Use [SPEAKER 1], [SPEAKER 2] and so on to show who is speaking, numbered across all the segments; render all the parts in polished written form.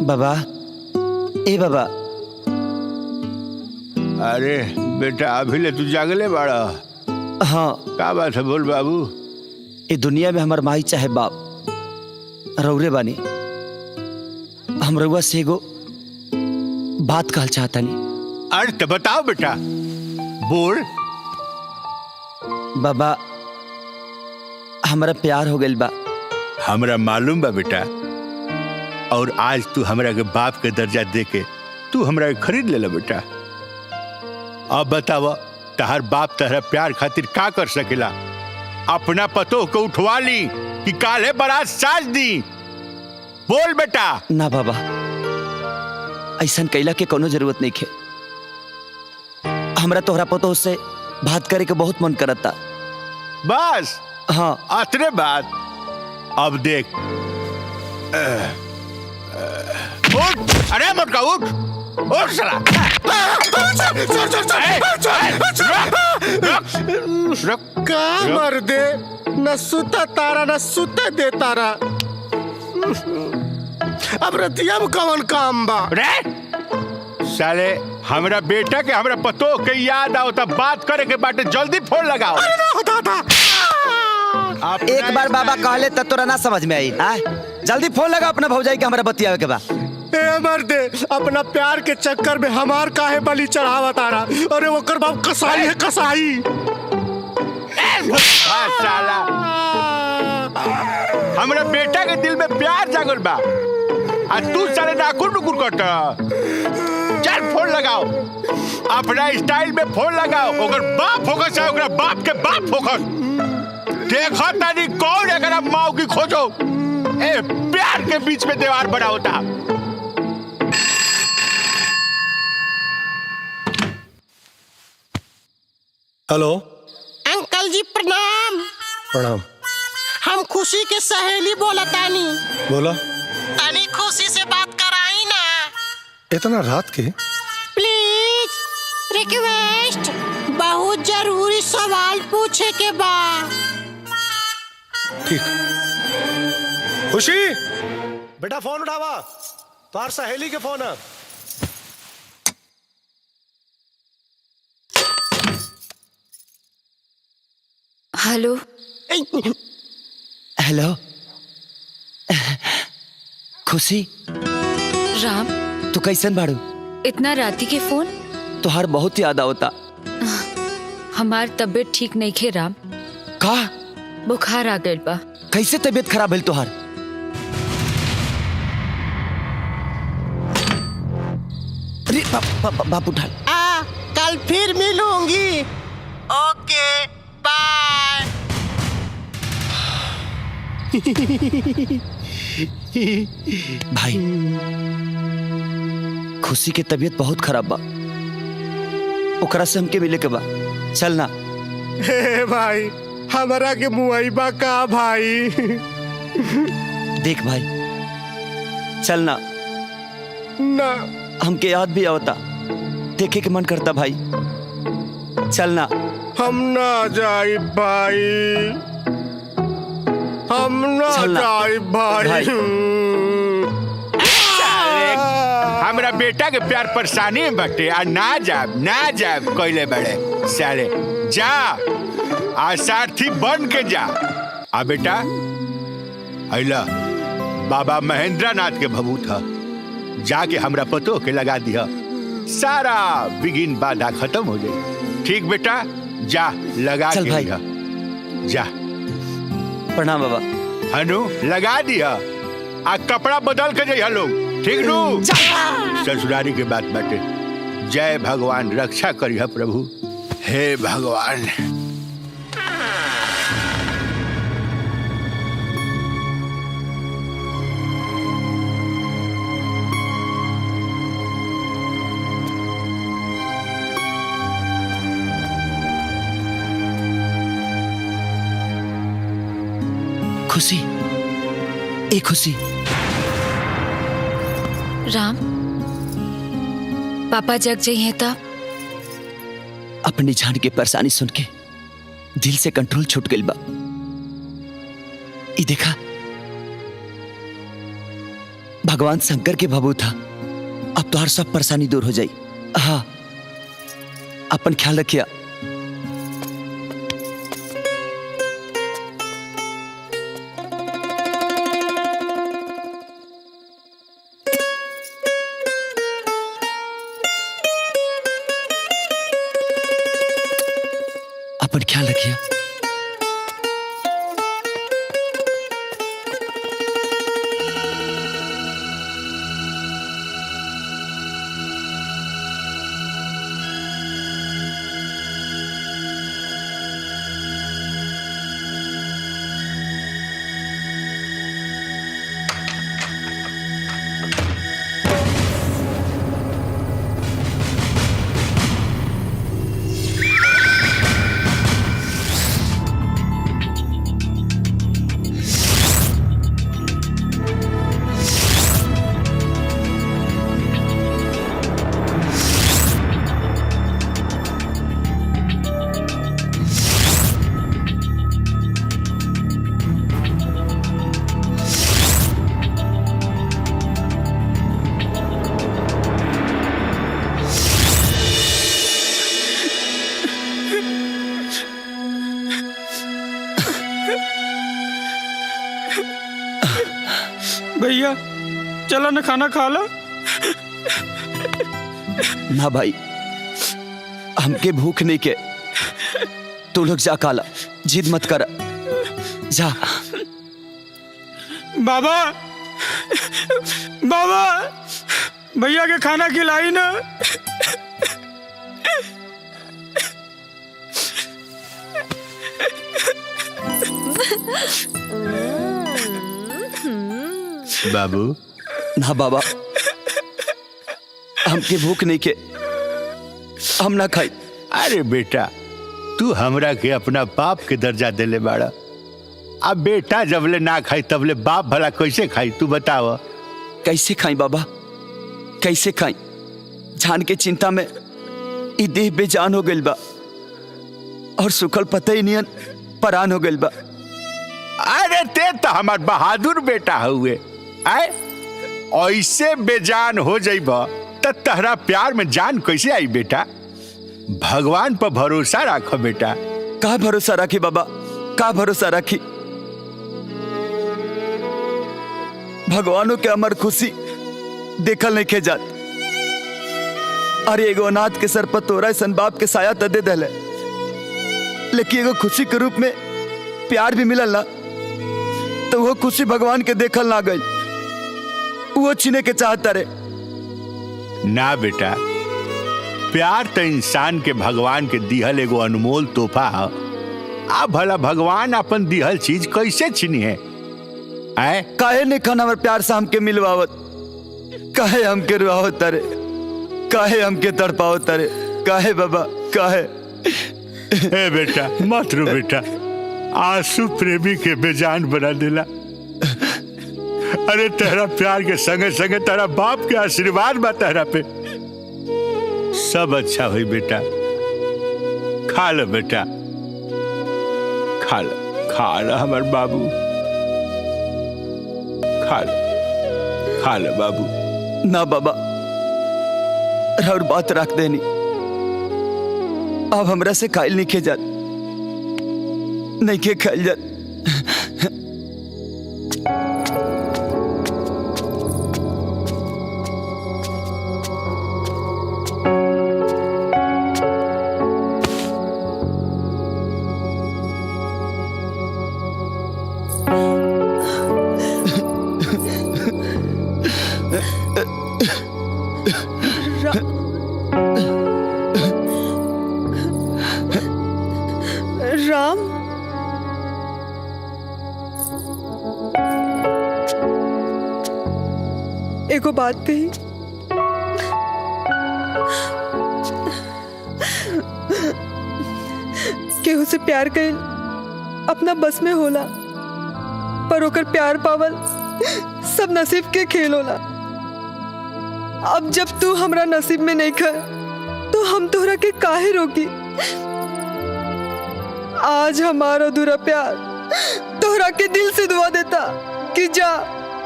[SPEAKER 1] बाबा, ए बाबा।
[SPEAKER 2] अरे बेटा, अभी ले तू जागले बाड़ा?
[SPEAKER 1] हाँ।
[SPEAKER 2] का बात है, बोल बाबू।
[SPEAKER 1] ये दुनिया में हमार माई चाहे बाप रौरे बानी। हम रउआ से एगो बात कहल चाहता नहीं।
[SPEAKER 2] अरे तो बताओ बेटा, बोल।
[SPEAKER 1] बाबा, हमारा प्यार हो गइल बा।
[SPEAKER 2] हमरा मालूम बा बेटा, और आज तू हमरा के बाप के दर्जा दे के तू हमरा के खरीद ले बेटा। अब बतावा, तहर बाप तहरा प्यार खातिर का कर सकेला? अपना पतोह को उठवा ली कि काले बारात साज दी? बोल बेटा।
[SPEAKER 1] ना बाबा, ऐसा कैला के कोनो जरूरत नहीं खे। हमरा तोहरा पतोह से बात करे के बहुत मन करता।
[SPEAKER 2] बस?
[SPEAKER 1] हाँ।
[SPEAKER 2] अतरे बात। अब देख, उठ। अरे मोटका, उठ उठ साला।
[SPEAKER 3] का मर दे, न सुता तारा न सुते दे तारा। अब रतिया में कौन काम बा?
[SPEAKER 2] साले, हमरा बेटा के हमरा पतो के याद आओ तब बात करे के बाटे, जल्दी फोन लगाओ।
[SPEAKER 3] अरे ना होता था।
[SPEAKER 1] एक बार बाबा कहले त तोरा ना समझ में आई। जल्दी फोन लगा अपना भौजाई के, हमरा बतियावे के बा।
[SPEAKER 3] ए मर्दे, अपना प्यार के चक्कर में हमार काहे बलि चढ़ावा तारा? अरे ओकर बाप कसाई है, कसाई।
[SPEAKER 2] साला, हमरा बेटा के दिल में प्यार जागल बा, आ तू साले नाकुर नुकुर करता। चल फोन लगाओ, अपना स्टाइल में फोन लगाओ। ओकर बाप फोकस है, ओकरा बाप के बाप फोकस। देखो तानी कौन एकरा माऊ की खोजो। ए प्यार के बीच में दीवार बना होता।
[SPEAKER 3] हेलो
[SPEAKER 4] अंकल जी, प्रणाम।
[SPEAKER 3] प्रणाम।
[SPEAKER 4] हम खुशी के सहेली बोला तानी।
[SPEAKER 3] बोला।
[SPEAKER 4] तानी खुशी से बात कराई ना।
[SPEAKER 3] इतना रात के?
[SPEAKER 4] प्लीज रिक्वेस्ट, बहुत जरूरी सवाल पूछे के बा।
[SPEAKER 3] ठीक। खुशी, बेटा फोन उठावा, तार सहेली के फोन है।
[SPEAKER 5] हेलो।
[SPEAKER 1] हेलो खुशी।
[SPEAKER 5] राम,
[SPEAKER 1] तू कैसन बाड़ू?
[SPEAKER 5] इतना राती के फोन?
[SPEAKER 1] तोहार बहुत याद आवता।
[SPEAKER 5] हमार तबीयत ठीक नहीं खे राम।
[SPEAKER 1] का?
[SPEAKER 5] बुखार आ गइल बा।
[SPEAKER 1] कैसे तबीयत खराब भइल तोहार? अरे बाप उठा।
[SPEAKER 4] कल फिर मिलूंगी। ओके, बाय।
[SPEAKER 1] भाई, खुशी के तबीयत बहुत खराब बा, ओकरा से हमके मिले के बा। चल ना।
[SPEAKER 3] हे भाई, हमारा के मुआइबा का भाई।
[SPEAKER 1] देख भाई, चल ना।
[SPEAKER 3] ना,
[SPEAKER 1] हमके याद भी आवता, देखे के मन करता भाई। चल ना।
[SPEAKER 3] हम ना जाई भाई, हम ना जाई भाई।
[SPEAKER 2] हमरा बेटा के प्यार परेशानी में बटे, आ ना जाब कोइले बड़े साले। जा, आ सारथी बन के जा। आ बेटा, अइला बाबा महेंद्र नाथ के भभू था, जाके हमरा पतो के लगा दिया, सारा बिगिन बाधा खत्म हो जाए। ठीक बेटा, जा लगा के दिया। जा।
[SPEAKER 1] प्रणाम बाबा।
[SPEAKER 2] हनु लगा दिया, आ कपड़ा बदल के जाइए लोग। ठीक नू? ससुरारी के बात बाटे। जय भगवान, रक्षा करिए प्रभु। हे भगवान।
[SPEAKER 1] खुशी, ए खुशी।
[SPEAKER 5] राम, पापा जग जाइए तब?
[SPEAKER 1] अपनी जान के परेशानी सुन के दिल से कंट्रोल छूट गइल बा। ई देखा, भगवान शंकर के भभू था। अब तो हर सब परेशानी दूर हो जाई। हाँ, अपन ख्याल रखिया। अपन ख्याल रखिया।
[SPEAKER 6] भैया चलो ना, खाना खा लो।
[SPEAKER 1] ना भाई, हमके भूख नहीं के। तू लोग जा काला, जिद मत कर, जा।
[SPEAKER 6] बाबा, बाबा, भैया के खाना खिलाई ना।
[SPEAKER 2] बाबू।
[SPEAKER 1] ना बाबा, हमके भूख नहीं के, हम ना खाई।
[SPEAKER 2] अरे बेटा, तू हमरा के अपना बाप के दर्जा देले बाड़ा। अब बेटा जबले ना खाई तबले बाप भला कैसे खाई, तू बताव।
[SPEAKER 1] कैसे खाई बाबा, कैसे खाई? जान के चिंता में ई देह बेजान हो गइल बा और सुखल पता ही नियन परान हो गइल बा।
[SPEAKER 2] अरे ते तो हमार बहादुर बेटा हुए। आए ऐसे बेजान हो जाइबा त तहरा प्यार में जान कैसे आई बेटा? भगवान पर भरोसा रखो बेटा।
[SPEAKER 1] का भरोसा रखी बाबा, का भरोसा रखी? भगवानों के अमर खुशी देखल नहीं के जात। अरे एगो अनाथ के सर पर तोरा सन बाप के साया त दे दले, लेकिन एगो खुशी के रूप में प्यार भी मिलल ना, तो वो खुशी भगवान के देखल ना गई, वो छीने के चाहता रे।
[SPEAKER 2] ना बेटा, प्यार तो इंसान के भगवान के दिहल एगो अनमोल तोहफा है। आ भला भगवान अपन दिहल चीज कैसे छीनी है?
[SPEAKER 1] काहे ने खाना हमारे प्यार से हमके मिलवावत, काहे हमके रुआवत तारे, काहे हमके तड़पावत तारे, काहे बाबा काहे?
[SPEAKER 2] ए बेटा मत रो बेटा, आंसू प्रेमी के बेजान बना देला। अरे तेरा प्यार के संगे संगे तेरा बाप के आशीर्वाद बा तेरा पे। सब अच्छा हुई बेटा, खा लो बेटा, खा लो, खा लो हमार बाबू, खा लो, खा लो बाबू।
[SPEAKER 1] ना बाबा, और बात रख देनी, अब हमरा से खाइल नहीं खे जात, नहीं के खाइल जात।
[SPEAKER 7] राम, एगो बात कही। केहू से प्यार कइल अपना बस में होला, पर ओकर प्यार पावल सब नसीब के खेल होला। अब जब तू हमरा नसीब में नहीं खा, तो हम तोहरा के काहे रोकी? आज हमारा अधूरा प्यार तोहरा के दिल से दुआ देता कि जा,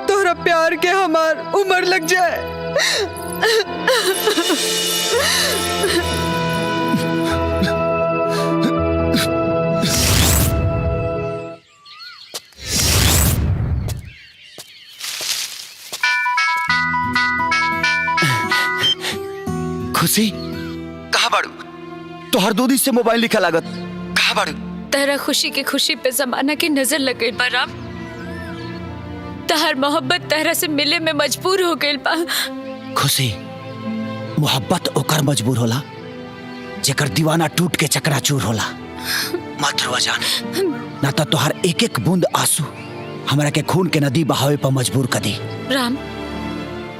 [SPEAKER 7] तोहरा तोहरा प्यार के हमार उम्र लग जाए।
[SPEAKER 1] खुशी कहाँ बाड़ू? तोहर दूधी से मोबाइल लिखा लागत, कहाँ बाड़ू?
[SPEAKER 5] तेरा खुशी के खुशी पे जमाना की नजर लग गई बा राम। तहर मोहब्बत तहरा से मिले में मजबूर हो गई बा।
[SPEAKER 8] खुशी, मोहब्बत ओकर मजबूर होला जेकर दीवाना टूट के चकनाचूर होला। मत रो जान, ना तो तोहर एक एक बूंद आंसू हमरा के खून के नदी बहावे पर मजबूर कर दी।
[SPEAKER 5] राम,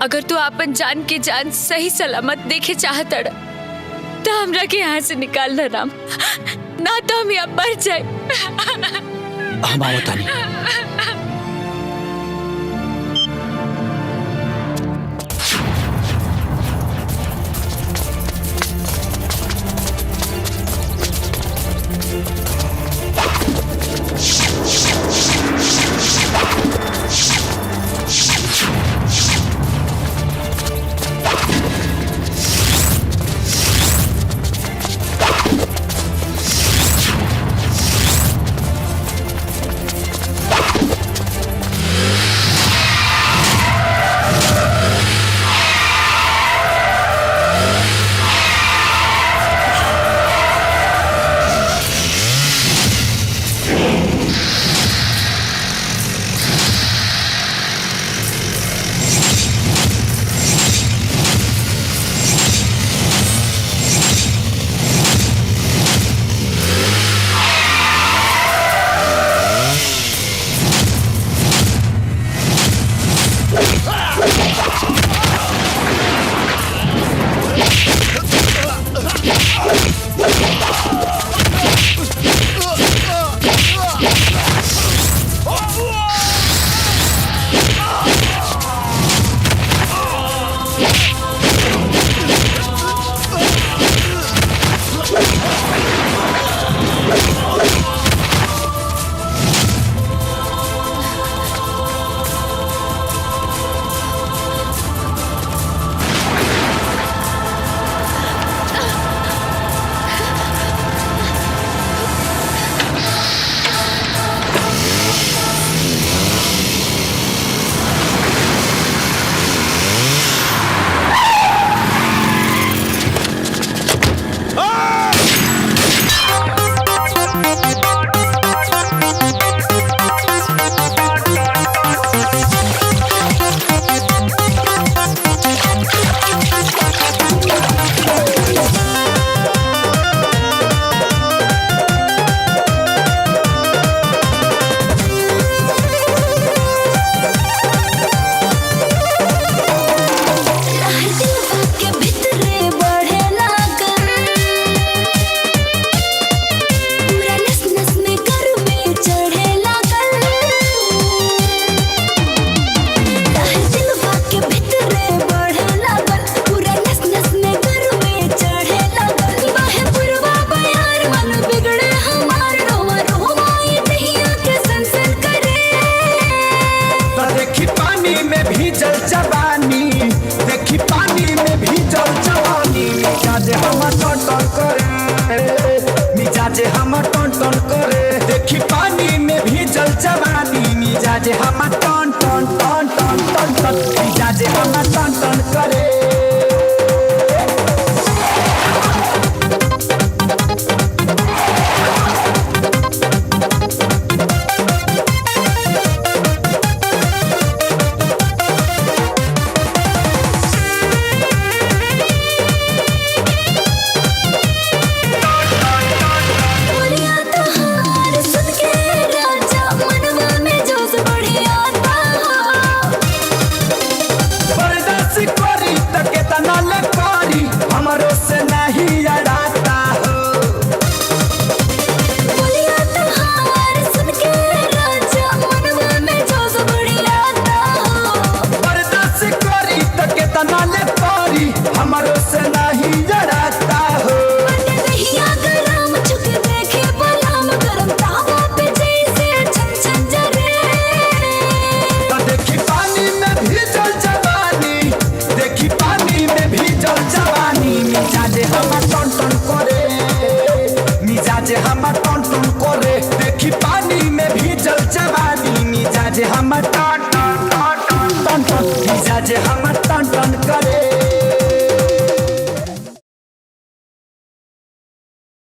[SPEAKER 5] अगर तू अपन जान के जान सही सलामत देखे चाहत तो हमरा के यहाँ से निकाल दे राम, ना तो हम यहाँ मर जाए।
[SPEAKER 8] हम आवत तानी।
[SPEAKER 9] मिजाज हम टन टन करे, देखी पानी में भी जल जवानी। मिजाज हम टन टन टन टन टन टन, मिजाज हम टन टन करे। भीजल जवानी मिजाज हमर टन टन करे मिजाज हमर टन टन करे देखी पानी में भीजल जवानी मिजाज हमर टन टन टन टन टन मिजाज हमर